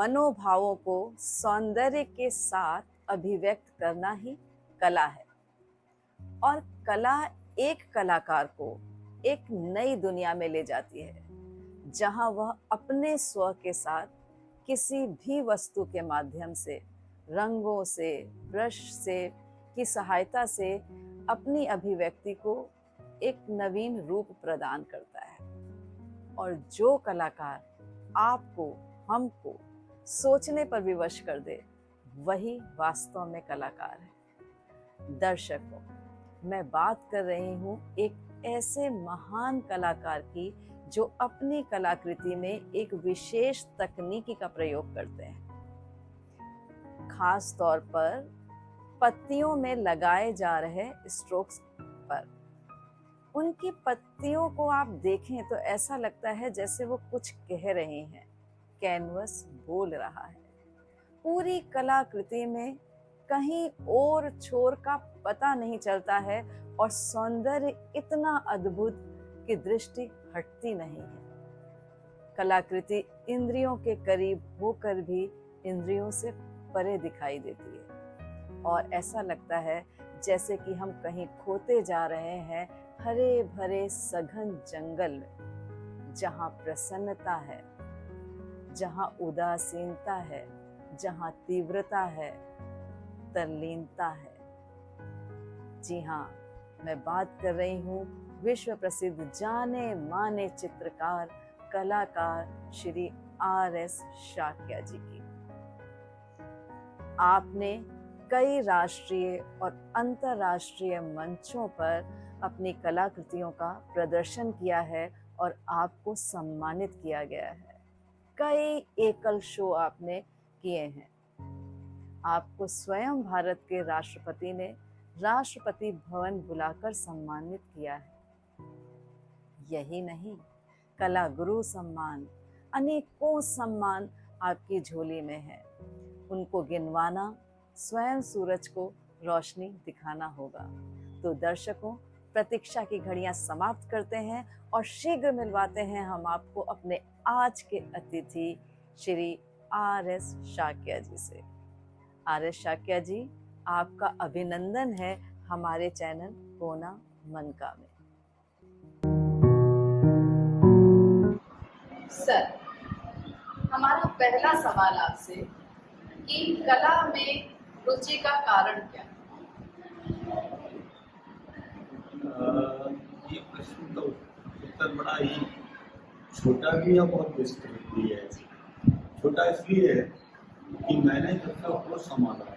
मनोभावों को सौंदर्य के साथ अभिव्यक्त करना ही कला है। और कला एक कलाकार को एक नई दुनिया में ले जाती है, जहां वह अपने स्व के साथ किसी भी वस्तु के माध्यम से, रंगों से, ब्रश से की सहायता से अपनी अभिव्यक्ति को एक नवीन रूप प्रदान करता है। और जो कलाकार आपको, हमको सोचने पर विवश कर दे, वही वास्तव में कलाकार है। दर्शकों, मैं बात कर रही हूँ एक ऐसे महान कलाकार की जो अपनी कलाकृति में एक विशेष तकनीकी का प्रयोग करते हैं, खास तौर पर पत्तियों में लगाए जा रहे स्ट्रोक्स पर। उनकी पत्तियों को आप देखें तो ऐसा लगता है जैसे वो कुछ कह रहे हैं, कैनवस बोल रहा है। पूरी कलाकृति में कहीं और छोर का पता नहीं चलता है और सौंदर्य इतना अद्भुत कि दृष्टि हटती नहीं है। कलाकृति इंद्रियों के करीब होकर भी इंद्रियों से परे दिखाई देती है और ऐसा लगता है जैसे कि हम कहीं खोते जा रहे हैं हरे भरे सघन जंगल में, जहाँ प्रसन्नता है, जहाँ उदासीनता है, जहाँ तीव्रता है, तल्लीनता है। जी हाँ, मैं बात कर रही हूँ विश्व प्रसिद्ध जाने माने चित्रकार, कलाकार श्री R.S. शाक्या जी की। आपने कई राष्ट्रीय और अंतर्राष्ट्रीय मंचों पर अपनी कलाकृतियों का प्रदर्शन किया है और आपको सम्मानित किया गया है। कई एकल शो आपने किए हैं। आपको स्वयं भारत के राष्ट्रपति ने राष्ट्रपति भवन बुलाकर सम्मानित किया है। यही नहीं, कला गुरु सम्मान, अनेकों सम्मान आपकी झोली में है। उनको गिनवाना स्वयं सूरज को रोशनी दिखाना होगा। तो दर्शकों, प्रतीक्षा की घड़ियां समाप्त करते हैं और शीघ्र मिलवाते हैं हम आपको अपने आज के अतिथि श्री R.S. शाक्या जी से। R.S. शाक्या जी, आपका अभिनंदन है हमारे चैनल कोना मनका में। सर, हमारा पहला सवाल आपसे कि कला में रुचि का कारण क्या? ये प्रश्न तो उत्तर बड़ा ही छोटा भी है, बहुत विस्तृत भी है। छोटा इसलिए है कि मैंने जब तक वो संभाला,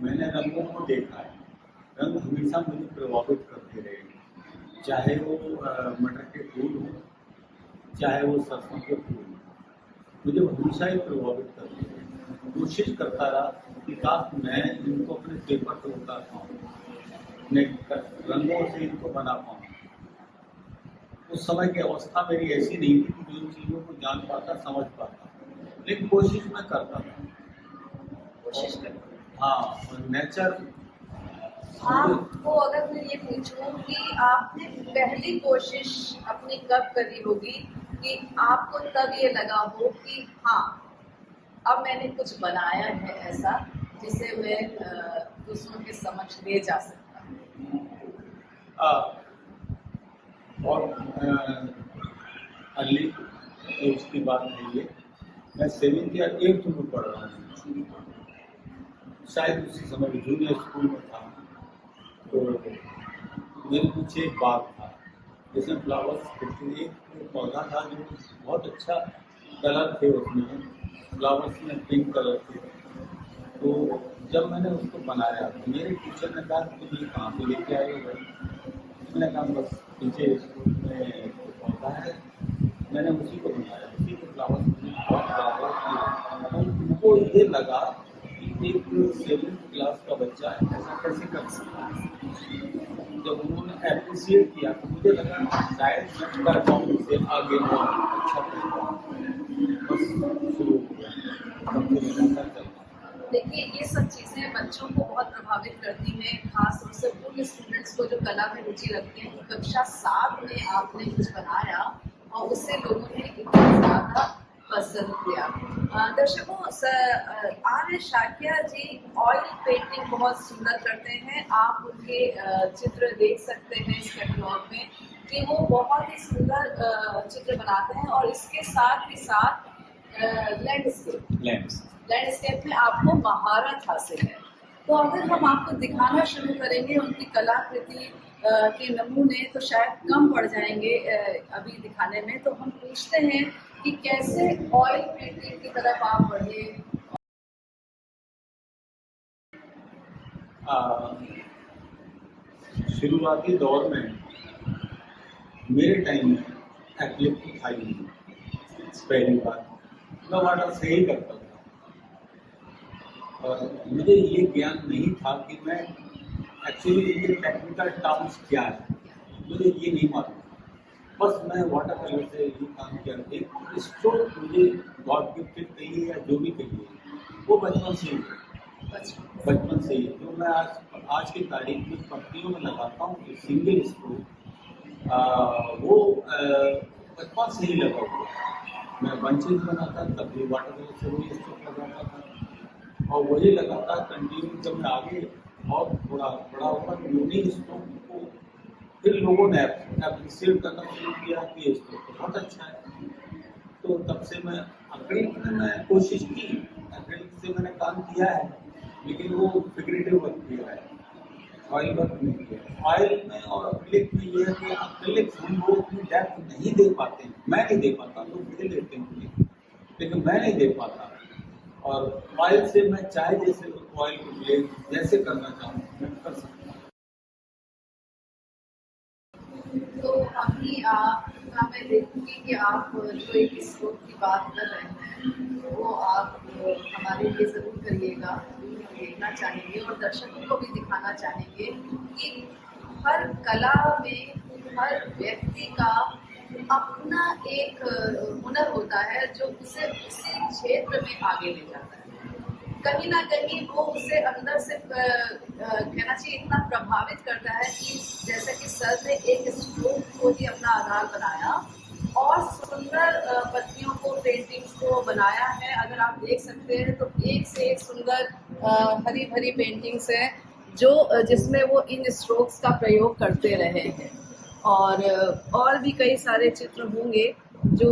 मैंने रंगों को देखा है। रंग हमेशा मुझे प्रभावित करते रहे, चाहे वो मटर के फूल हो, चाहे वो सरसों के फूल हो, मुझे हमेशा ही प्रभावित करते रहे। कोशिश करता रहा कि काश मैं इनको अपने पेपर पर उतार पाऊँ, अपने रंगों से इनको बना पाऊँ। उस समय की अवस्था मेरी ऐसी नहीं थी कि जो चीज़ों को जान पाता, समझ पाता, लेकिन कोशिश मैं करता था। कोशिश करता। हाँ, नेचर। आपको अगर मैं ये पूछूं कि आपने पहली कोशिश अपनी कब करी होगी कि आपको तब ये लगा हो कि हाँ, अब मैंने कुछ बनाया है ऐसा जिसे मैं दूसरों के समक्ष ले जा सकता हूँ? और अर्ली एज की बात है ये। मैं 7th या 8th में पढ़ रहा हूँ, शायद उसी समय जूनियर स्कूल में था। तो मेरे पीछे एक बाग था जिसमें फ्लावर्स खिलते, एक पौधा था जो बहुत अच्छा कलर थे, उसमें फ्लावर्स में पिंक कलर थे। तो जब मैंने उसको बनाया तो मेरे टीचर ने कहा कि ये कहाँ से लेके आए हो भाई? मैंने कहा बस पीछे स्कूल में पौधा है, मैंने उसी को बनाया, उसी के फ्लावर्स बहुत ज़्यादा। उनको ये लगा कि एक 7th क्लास का बच्चा ऐसा कैसे कर सकता है। जब उन्होंने एप्रिशिएट किया तो मुझे लगा शायद मैं कर पाऊँ, इससे आगे बहुत अच्छा कर पाऊँ। बस शुरू हो गया। देखिए, ये सब चीज़ें बच्चों को बहुत प्रभावित करती हैं, खास तौर से उन स्टूडेंट्स को जो कला में रुचि रखते हैं। कक्षा 7 में आपने कुछ बनाया और उससे लोगों ने इतना ज़्यादा पसंद किया। दर्शकों, आर्य शाक्या जी ऑयल पेंटिंग बहुत सुंदर करते हैं। आप उनके चित्र देख सकते हैं इस कैटलॉग में कि वो बहुत ही सुंदर चित्र बनाते हैं और इसके साथ ही साथ लैंडस्केप में आपको महारत हासिल है। तो अगर हम आपको दिखाना शुरू करेंगे उनकी कलाकृति के नमूने तो शायद कम पड़ जाएंगे अभी दिखाने में। तो हम पूछते हैं कि कैसे ऑयल पेंटिंग की तरफ आप बढ़े। शुरुआती दौर में मेरे टाइम में एप्लीकेशन था ही नहीं। पहली बार मैं वाटर से ही करता था और मुझे ये ज्ञान नहीं था कि मैं एक्चुअली ये टेक्निकल टर्म्स क्या है, मुझे ये नहीं मालूम। बस मैं वाटर कलर से ये काम किया। एक स्ट्रोक मुझे गॉड गिफ्टेड कहिए या जो भी कहिए, वो बचपन से ही जो मैं आज की तारीख में पत्तियों में लगाता हूँ सिंगल स्ट्रोक, वो बचपन से ही लगा हुआ। मैं बंचेज बनाता तब भी वाटर कलर से वही स्ट्रोक लगाता था और वही लगातार कंटिन्यू जब मैं आगे और थोड़ा बड़ा होगा तो यूनिक स्ट्रोक को फिर लोगों ने अप्रिशिएट करना शुरू किया कि ये स्ट्रोक बहुत अच्छा है। तो तब से मैं एक्रिलिक में मैं कोशिश की, एक्रिलिक से मैंने काम किया है, लेकिन वो फिगरेटिव वर्क किया है, ऑयल वर्क नहीं किया। ऑयल में और एक्रिलिक में ये है कि एक्रिलिक हम लोग अपनी डेप्थ नहीं दे पाते, मैं नहीं दे पाता, लोग दे लेते हैं लेकिन मैं नहीं दे पाता। और ऑयल से मैं चाहे जैसे ऑयल को ले जैसे करना चाहूँ मैं कर सकता हूँ। तो अभी मैं देखूंगी कि आप जो एक स्ट्रोक की बात कर रहे हैं वो आप हमारे लिए ज़रूर करिएगा, देखना चाहेंगे और दर्शकों को भी दिखाना चाहेंगे कि हर कला में हर व्यक्ति का अपना एक हुनर होता है जो उसे उसी क्षेत्र में आगे ले जाता है। कहीं ना कहीं वो उसे अंदर से कहना चाहिए इतना प्रभावित करता है कि जैसे कि सर ने एक स्ट्रोक को ही अपना आधार बनाया और सुंदर पत्तियों को पेंटिंग्स को बनाया है। अगर आप देख सकते हैं तो एक से एक सुंदर हरी भरी पेंटिंग्स है जो जिसमें वो इन स्ट्रोक्स का प्रयोग करते रहे हैं और भी कई सारे चित्र होंगे जो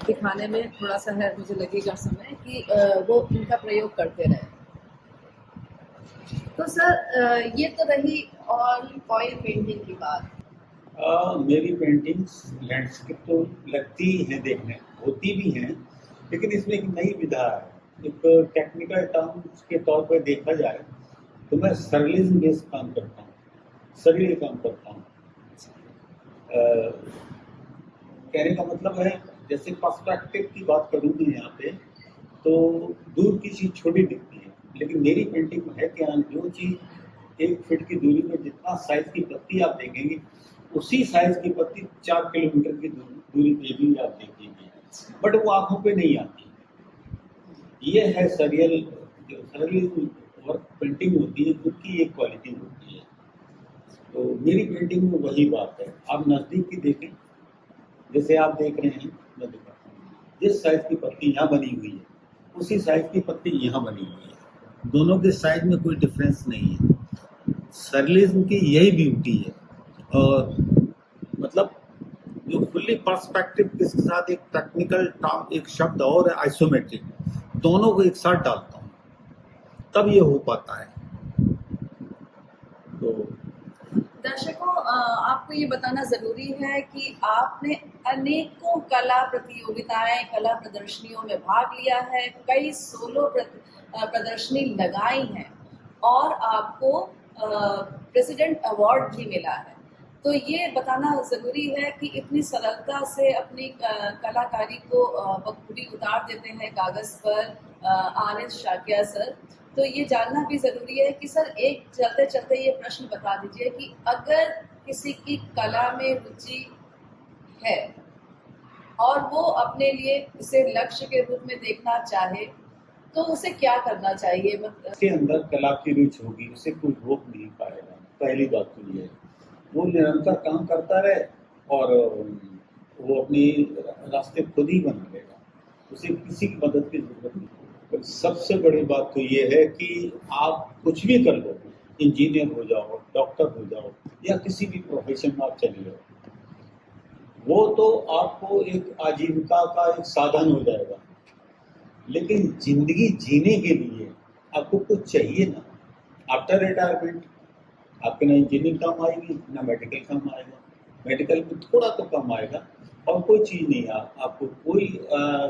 दिखाने में थोड़ा सा है मुझे लगेगा समय कि वो इनका प्रयोग करते रहे। तो सर ये तो रही ऑयल पेंटिंग की बात। मेरी पेंटिंग्स लैंडस्केप तो लगती ही हैं, देखने होती भी हैं, लेकिन इसमें एक नई विधा है। एक टेक्निकल टर्म्स के तौर पर देखा जाए तो मैं सरलिज्म बेस्ड काम करता हूँ, सरल काम करता हूँ। कहने का मतलब है जैसे पर्सपेक्टिव की बात करूँगी यहाँ पे तो दूर की चीज़ छोटी दिखती है, लेकिन मेरी पेंटिंग में है क्या, जो चीज़ 1 फीट की दूरी में जितना साइज की पत्ती आप देखेंगे उसी साइज की पत्ती 4 किलोमीटर की दूरी पे भी आप देखेंगे, बट वो आंखों पे नहीं आती। ये है सरल वर्क पेंटिंग होती है, उसकी एक क्वालिटी होती है। तो मेरी पेंटिंग में वही बात है। आप नज़दीक की देखें, जैसे आप देख रहे हैं, मैं दिखाता हूँ, जिस साइज की पत्ती यहाँ बनी हुई है उसी साइज की पत्ती यहाँ बनी हुई है, दोनों के साइज में कोई डिफरेंस नहीं है। सरलिज्म की यही ब्यूटी है। और मतलब जो फुल्ली पर्सपेक्टिव के साथ एक टेक्निकल टर्म, एक शब्द और है आइसोमेट्रिक, दोनों को एक साथ डालता हूँ तब ये हो पाता है। तो दर्शकों, आपको ये बताना ज़रूरी है कि आपने अनेकों कला प्रतियोगिताएं, कला प्रदर्शनियों में भाग लिया है, कई सोलो प्रदर्शनी लगाई हैं और आपको प्रेसिडेंट अवार्ड भी मिला है। तो ये बताना ज़रूरी है कि इतनी सरलता से अपनी कलाकारी को बखूबी उतार देते हैं कागज़ पर आर्य शाक्या सर। तो ये जानना भी ज़रूरी है कि सर एक चलते चलते ये प्रश्न बता दीजिए कि अगर किसी की कला में रुचि है और वो अपने लिए इसे लक्ष्य के रूप में देखना चाहे तो उसे क्या करना चाहिए? उसके अंदर कला की रुचि होगी, उसे कोई रोक नहीं पाएगा। पहली बात तो ये है, वो निरंतर काम करता रहे और वो अपनी रास्ते खुद ही बना लेगा। उसे किसी की मदद की जरूरत नहीं। तो सबसे बड़ी बात तो ये है कि आप कुछ भी कर लो, इंजीनियर हो जाओ, डॉक्टर हो जाओ, या किसी भी प्रोफेशन में आप चले जाओ, वो तो आपको एक आजीविका का एक साधन हो जाएगा, लेकिन जिंदगी जीने के लिए आपको कुछ चाहिए ना। आफ्टर रिटायरमेंट आपके ना इंजीनियरिंग काम आएगी, ना मेडिकल काम आएगा, मेडिकल में थोड़ा तो कम आएगा, और कोई चीज़ नहीं आपको कोई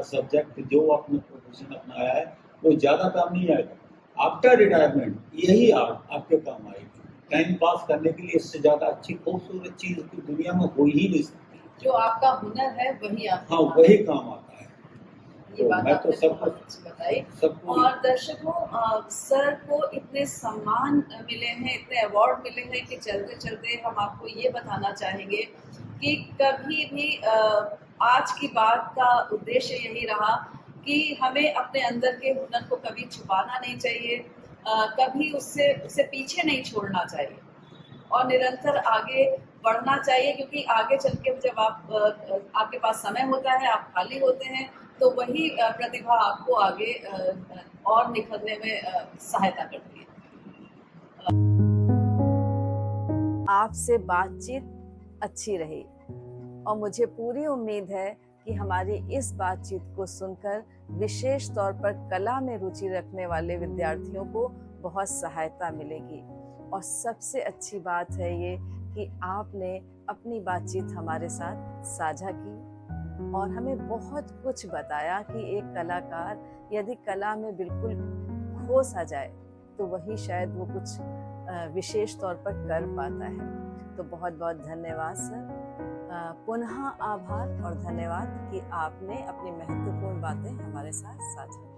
सब्जेक्ट जो आपने प्रोफेशन अपनाया है वो ज़्यादा काम नहीं आएगा। आफ्टर रिटायरमेंट यही आपके काम आएगी। टाइम पास करने के लिए इससे ज़्यादा अच्छी खूबसूरत चीज़ की दुनिया में हो ही नहीं सकती। जो आपका हुनर है वही आपका हाँ, वही काम आता है। ये तो बात मैं आपने तो सबको बहुत अच्छी बताई। सबको और दर्शकों, सर को इतने सम्मान मिले हैं, इतने अवार्ड मिले हैं कि चलते चलते हम आपको ये बताना चाहेंगे कि कभी भी आज की बात का उद्देश्य यही रहा कि हमें अपने अंदर के हुनर को कभी छुपाना नहीं चाहिए, कभी उससे पीछे नहीं छोड़ना चाहिए और निरंतर आगे बढ़ना चाहिए, क्योंकि आगे चल के जब आपके पास समय होता है, आप खाली होते हैं, तो वही प्रतिभा आपको आगे और निखरने में सहायता करती है। आपसे बातचीत अच्छी रही और मुझे पूरी उम्मीद है कि हमारी इस बातचीत को सुनकर विशेष तौर पर कला में रुचि रखने वाले विद्यार्थियों को बहुत सहायता मिलेगी। और सबसे अच्छी बात है ये कि आपने अपनी बातचीत हमारे साथ साझा की और हमें बहुत कुछ बताया कि एक कलाकार यदि कला में बिल्कुल खो सा जाए तो वही शायद वो कुछ विशेष तौर पर कर पाता है। तो बहुत बहुत धन्यवाद सर, पुनः आभार और धन्यवाद कि आपने अपनी महत्वपूर्ण बातें हमारे साथ साझा की।